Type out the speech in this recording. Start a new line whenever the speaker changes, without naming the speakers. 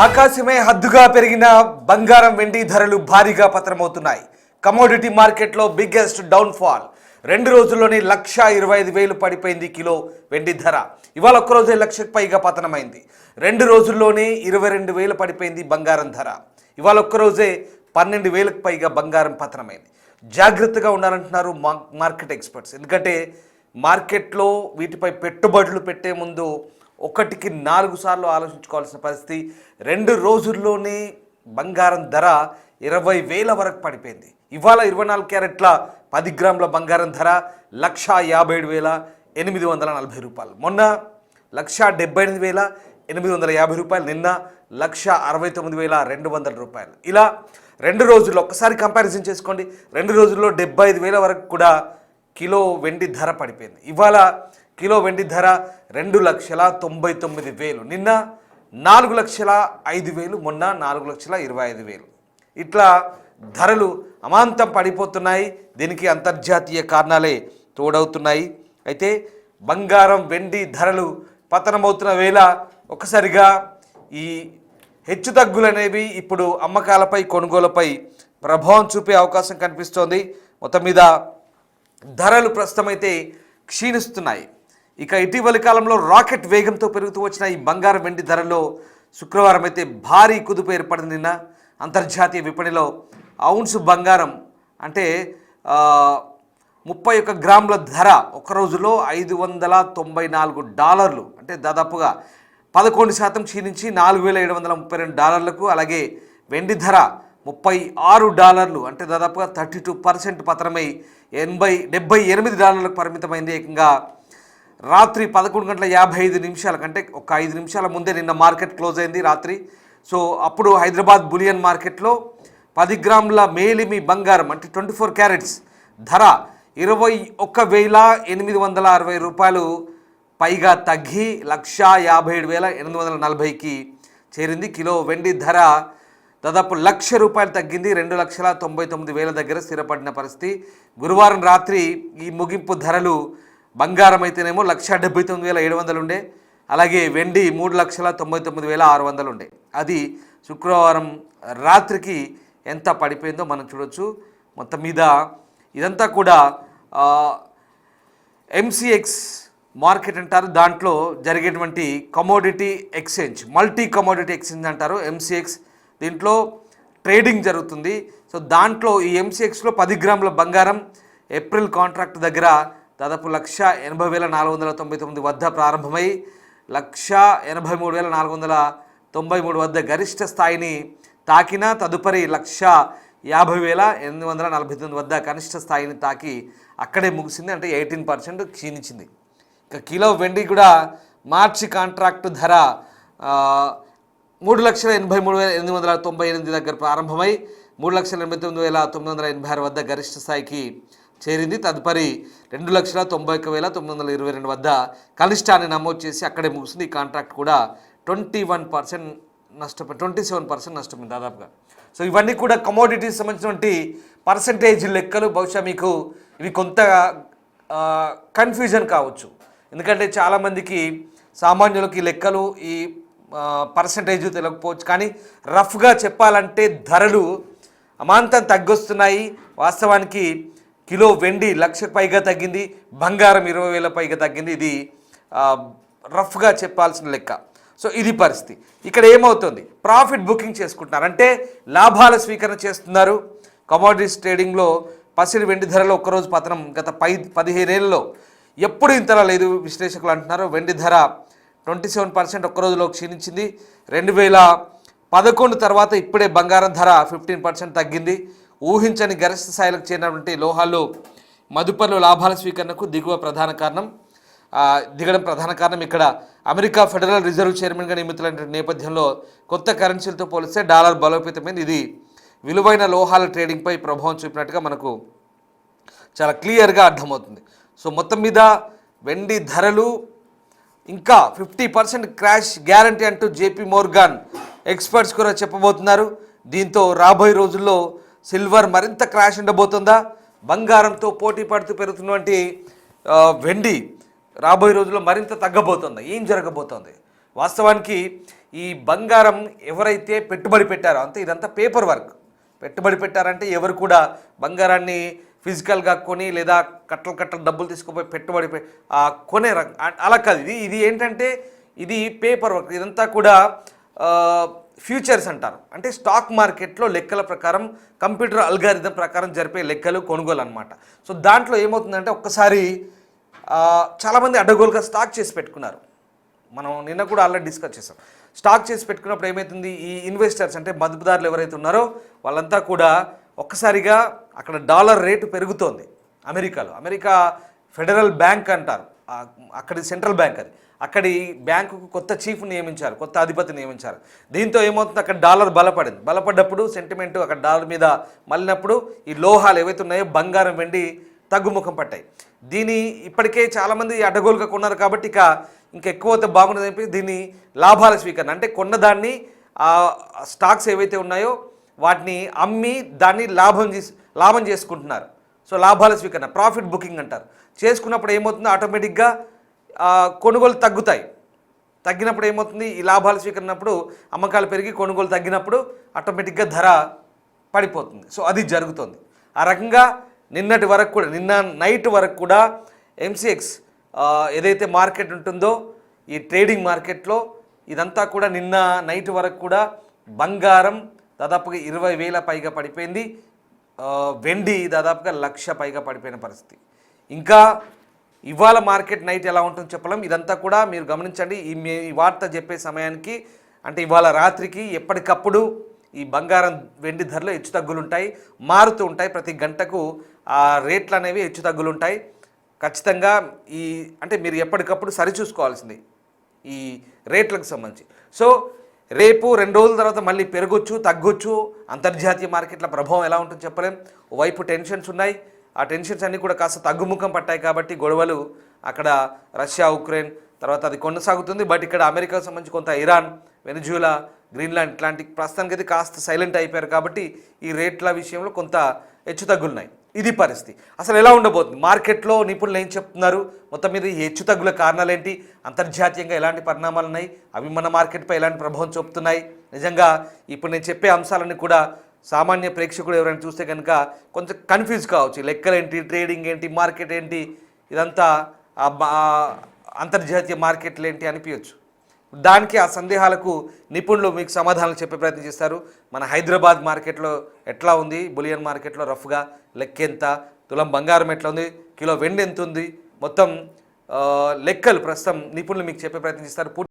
ఆకాశమే హద్దుగా పెరిగిన బంగారం వెండి ధరలు భారీగా పతనమవుతున్నాయి. కమోడిటీ మార్కెట్లో బిగ్గెస్ట్ డౌన్ఫాల్. 2 రోజుల్లోనే 1,25,000 పడిపోయింది కిలో వెండి ధర. ఇవాళ ఒక్కరోజే 1,00,000కు పైగా పతనమైంది. 2 రోజుల్లోనే 22,000 పడిపోయింది బంగారం ధర. ఇవాళ ఒక్కరోజే 12,000కు పైగా బంగారం పతనమైంది. జాగ్రత్తగా ఉండాలంటున్నారు మార్కెట్ ఎక్స్పర్ట్స్. ఎందుకంటే మార్కెట్లో వీటిపై పెట్టుబడులు పెట్టే ముందు ఒకటికి 4 సార్లు ఆలోచించుకోవాల్సిన పరిస్థితి. 2 రోజుల్లోనే బంగారం ధర 20,000 వరకు పడిపోయింది. ఇవాళ 24 క్యారెట్ల 10 గ్రాముల బంగారం ధర 1,57,840 రూపాయలు. మొన్న 1,78,850 రూపాయలు, నిన్న 1,69,200 రూపాయలు. ఇలా 2 రోజుల్లో ఒక్కసారి కంపారిజన్ చేసుకోండి. 2 రోజుల్లో 75,000 వరకు కూడా కిలో వెండి ధర పడిపోయింది. ఇవాళ కిలో వెండి ధర 2,99,000, నిన్న 4,05,000, మొన్న 4,25,000. ఇట్లా ధరలు అమాంతం పడిపోతున్నాయి. దీనికి అంతర్జాతీయ కారణాలే తోడవుతున్నాయి. అయితే బంగారం వెండి ధరలు పతనమవుతున్న వేళ ఒక్కసారిగా ఈ హెచ్చుతగ్గులు అనేవి ఇప్పుడు అమ్మకాలపై కొనుగోలుపై ప్రభావం చూపే అవకాశం కనిపిస్తోంది. మొత్తం మీద ధరలు ప్రస్తుతమైతే క్షీణిస్తున్నాయి. ఇక ఇటీవలి కాలంలో రాకెట్ వేగంతో పెరుగుతూ వచ్చిన ఈ బంగారం వెండి ధరల్లో శుక్రవారం అయితే భారీ కుదుపు ఏర్పడింది. నిన్న అంతర్జాతీయ విపణిలో ఔన్స్ బంగారం అంటే 31 గ్రాముల ధర ఒక రోజులో $594, అంటే దాదాపుగా 11% క్షీణించి $4,732. అలాగే వెండి ధర $36, అంటే దాదాపుగా 32% పతనమై $78 పరిమితమైంది. ఏకంగా రాత్రి 11:55 కంటే ఒక 5 నిమిషాల ముందే నిన్న మార్కెట్ క్లోజ్ అయింది రాత్రి. సో అప్పుడు హైదరాబాద్ బులియన్ మార్కెట్లో 10 గ్రాముల మేలిమి బంగారం అంటే 24 క్యారెట్స్ ధర 21,860 రూపాయలు పైగా తగ్గి 1,57,840కి చేరింది. కిలో వెండి ధర దాదాపు ₹1,00,000 తగ్గింది. 2,99,000 దగ్గర స్థిరపడిన పరిస్థితి. గురువారం రాత్రి ఈ ముగింపు ధరలు బంగారం అయితేనేమో 1,79,700 ఉండే, అలాగే వెండి 3,99,600 ఉండే. అది శుక్రవారం రాత్రికి ఎంత పడిపోయిందో మనం చూడొచ్చు. మొత్తం మీద ఇదంతా కూడా ఎంసీఎక్స్ మార్కెట్ అంటారు. దాంట్లో జరిగేటువంటి commodity exchange, multi commodity exchange అంటారు ఎంసీఎక్స్. దీంట్లో ట్రేడింగ్ జరుగుతుంది. సో దాంట్లో ఈ ఎంసీఎక్స్లో 10 గ్రాముల బంగారం ఏప్రిల్ కాంట్రాక్ట్ దగ్గర దాదాపు 1,80,499 వద్ద ప్రారంభమై 1,83,493 వద్ద గరిష్ట స్థాయిని తాకిన తదుపరి 1,50,849 వద్ద కనిష్ట స్థాయిని తాకి అక్కడే ముగిసింది. అంటే 18% క్షీణించింది. ఇక కిలో వెండి కూడా మార్చి కాంట్రాక్టు ధర 3,83,898 దగ్గర ప్రారంభమై 3,89,986 వద్ద గరిష్ట స్థాయికి చేరింది. తదుపరి 2,91,922 వద్ద కనిష్టాన్ని నమోదు చేసి అక్కడే ముగిసింది. ఈ కాంట్రాక్ట్ కూడా 27% నష్టపోయింది దాదాపుగా. సో ఇవన్నీ కూడా కమోడిటీస్ సంబంధించినటువంటి పర్సంటేజ్ లెక్కలు. బహుశా మీకు ఇవి కొంత కన్ఫ్యూజన్ కావచ్చు. ఎందుకంటే చాలామందికి సామాన్యులకి లెక్కలు ఈ పర్సంటేజ్ తెలియకపోవచ్చు. కానీ రఫ్గా చెప్పాలంటే ధరలు అమాంతం తగ్గొస్తున్నాయి. వాస్తవానికి కిలో వెండి 1,00,000 పైగా తగ్గింది, బంగారం 20,000 పైగా తగ్గింది. ఇది రఫ్గా చెప్పాల్సిన లెక్క. సో ఇది పరిస్థితి. ఇక్కడ ఏమవుతుంది, ప్రాఫిట్ బుకింగ్ చేసుకుంటున్నారు, అంటే లాభాల స్వీకరణ చేస్తున్నారు. కమోడిటీస్ ట్రేడింగ్లో పసిడి వెండి ధరలో ఒక్కరోజు పతనం గత 15 ఏళ్ళలో ఎప్పుడు ఇంతలా లేదు విశ్లేషకులు అంటున్నారు. వెండి ధర 27% ఒక్క రోజులో క్షీణించింది. 2011 తర్వాత ఇప్పుడే బంగారం ధర 15% తగ్గింది. ఊహించని గరిష్ట స్థాయిలకు చేరినటువంటి లోహాలు మదుపర్లు లాభాల స్వీకరణకు దిగడం ప్రధాన కారణం. ఇక్కడ అమెరికా ఫెడరల్ రిజర్వ్ చైర్మన్గా నియమితులైన నేపథ్యంలో కొత్త కరెన్సీలతో పోలిస్తే డాలర్ బలోపేతమైంది. ఇది విలువైన లోహాల ట్రేడింగ్పై ప్రభావం చూపినట్టుగా మనకు చాలా క్లియర్గా అర్థమవుతుంది. సో మొత్తం మీద వెండి ధరలు ఇంకా 50% క్రాష్ గ్యారంటీ అంటూ జేపీ మోర్గాన్ ఎక్స్పర్ట్స్ కూడా చెప్పబోతున్నారు. దీంతో రాబోయే రోజుల్లో సిల్వర్ మరింత క్రాష్ ఉండబోతుందా, బంగారంతో పోటీ పడుతూ పెరుగుతున్నటువంటి వెండి రాబోయే రోజుల్లో మరింత తగ్గబోతుందా, ఏం జరగబోతోంది? వాస్తవానికి ఈ బంగారం ఎవరైతే పెట్టుబడి పెట్టారో అంతే, ఇదంతా పేపర్ వర్క్. పెట్టుబడి పెట్టారంటే ఎవరు కూడా బంగారాన్ని ఫిజికల్గా కొని లేదా కట్టలు డబ్బులు తీసుకుపోయి పెట్టుబడి కొనే అలా కాదు. ఇది ఏంటంటే ఇది పేపర్ వర్క్. ఇదంతా కూడా ఫ్యూచర్స్ అంటారు. అంటే స్టాక్ మార్కెట్లో లెక్కల ప్రకారం కంప్యూటర్ అల్గారిథం ప్రకారం జరిపే లెక్కలు కొనుగోలు అనమాట. సో దాంట్లో ఏమవుతుందంటే ఒక్కసారి చాలామంది అడ్డగోలుగా స్టాక్ చేసి పెట్టుకున్నారు. మనం నిన్న కూడా ఆల్రెడీ డిస్కస్ చేసాం. స్టాక్ చేసి పెట్టుకున్నప్పుడు ఏమవుతుంది, ఈ ఇన్వెస్టర్స్ అంటే మదుపుదారులు ఎవరైతే ఉన్నారో వాళ్ళంతా కూడా ఒక్కసారిగా అక్కడ డాలర్ రేటు పెరుగుతోంది. అమెరికా ఫెడరల్ బ్యాంక్ అంటారు, అక్కడి సెంట్రల్ బ్యాంక్ అది. అక్కడి బ్యాంకుకు కొత్త చీఫ్ నియమించారు, కొత్త అధిపతి నియమించారు. దీంతో ఏమవుతుంది, అక్కడ డాలర్ బలపడ్డప్పుడు సెంటిమెంట్ అక్కడ డాలర్ మీద మళ్ళినప్పుడు ఈ లోహాలు ఏవైతే ఉన్నాయో బంగారం వెండి తగ్గుముఖం పట్టాయి. దీని ఇప్పటికే చాలామంది అడ్డగోలుగా కొన్నారు కాబట్టి ఇంకా ఎక్కువ అయితే బాగుంటుంది చెప్పి దీన్ని లాభాల స్వీకరణ అంటే కొన్నదాన్ని స్టాక్స్ ఏవైతే ఉన్నాయో వాటిని అమ్మి దాన్ని లాభం చేసుకుంటున్నారు. సో లాభాల స్వీకరణ, ప్రాఫిట్ బుకింగ్ అంటారు. చేసుకున్నప్పుడు ఏమవుతుందో ఆటోమేటిక్గా కొనుగోలు తగ్గినప్పుడు ఏమవుతుంది, ఈ లాభాలు స్వీకరినప్పుడు అమ్మకాలు పెరిగి కొనుగోలు తగ్గినప్పుడు ఆటోమేటిక్గా ధర పడిపోతుంది. సో అది జరుగుతుంది. ఆ రకంగా నిన్న నైట్ వరకు కూడా ఎంసీఎక్స్ ఏదైతే మార్కెట్ ఉంటుందో ఈ ట్రేడింగ్ మార్కెట్లో ఇదంతా కూడా నిన్న నైట్ వరకు కూడా బంగారం దాదాపుగా 20,000 పైగా పడిపోయింది. వెండి దాదాపుగా 1,00,000 పైగా పడిపోయిన పరిస్థితి. ఇంకా ఇవాళ మార్కెట్ నైట్ ఎలా ఉంటుందో చెప్పలేం. ఇదంతా కూడా మీరు గమనించండి. ఈ వార్త చెప్పే సమయానికి అంటే ఇవాళ రాత్రికి ఎప్పటికప్పుడు ఈ బంగారం వెండి ధరలు హెచ్చుతగ్గులు ఉంటాయి, మారుతూ ఉంటాయి. ప్రతి గంటకు ఆ రేట్లు అనేవి హెచ్చుతగ్గులు ఉంటాయి. ఖచ్చితంగా అంటే మీరు ఎప్పటికప్పుడు సరిచూసుకోవాల్సింది ఈ రేట్లకు సంబంధించి. సో రేపు 2 రోజుల తర్వాత మళ్ళీ పెరగొచ్చు, తగ్గొచ్చు. అంతర్జాతీయ మార్కెట్ల ప్రభావం ఎలా ఉంటుందో చెప్పలేం. ఓవైపు టెన్షన్స్ ఉన్నాయి, ఆ టెన్షన్స్ అన్నీ కూడా కాస్త తగ్గుముఖం పట్టాయి కాబట్టి గొడవలు అక్కడ రష్యా ఉక్రెయిన్ తర్వాత అది కొనసాగుతుంది. బట్ ఇక్కడ అమెరికాకు సంబంధించి కొంత ఇరాన్, వెనిజులా, గ్రీన్లాండ్ ఇట్లాంటి ప్రస్తుతానికి అయితే కాస్త సైలెంట్ అయిపోయారు కాబట్టి ఈ రేట్ల విషయంలో కొంత హెచ్చుతగ్గులున్నాయి. ఇది పరిస్థితి. అసలు ఎలా ఉండబోతుంది మార్కెట్లో నిపుణులు ఏం చెప్తున్నారు, మొత్తం మీద ఈ హెచ్చుతగ్గుల కారణాలు ఏంటి, అంతర్జాతీయంగా ఎలాంటి పరిణామాలు ఉన్నాయి, అవి మన మార్కెట్పై ఎలాంటి ప్రభావం చూపుతున్నాయి. నిజంగా ఇప్పుడు నేను చెప్పే అంశాలన్నీ కూడా సామాన్య ప్రేక్షకుడు ఎవరైనా చూస్తే కనుక కొంచెం కన్ఫ్యూజ్ కావచ్చు. లెక్కలేంటి, ట్రేడింగ్ ఏంటి, మార్కెట్ ఏంటి, ఇదంతా అంతర్జాతీయ మార్కెట్లు ఏంటి అనిపించచ్చు. దానికి ఆ సందేహాలకు నిపుణులు మీకు సమాధానాలు చెప్పే ప్రయత్నం చేస్తారు. మన హైదరాబాద్ మార్కెట్లో ఎట్లా ఉంది, బులియన్ మార్కెట్లో రఫ్గా లెక్కెంత, తులం బంగారం ఎట్లా ఉంది, కిలో వెండి ఎంత ఉంది, మొత్తం లెక్కలు ప్రస్తుతం నిపుణులు మీకు చెప్పే ప్రయత్నం చేస్తారు.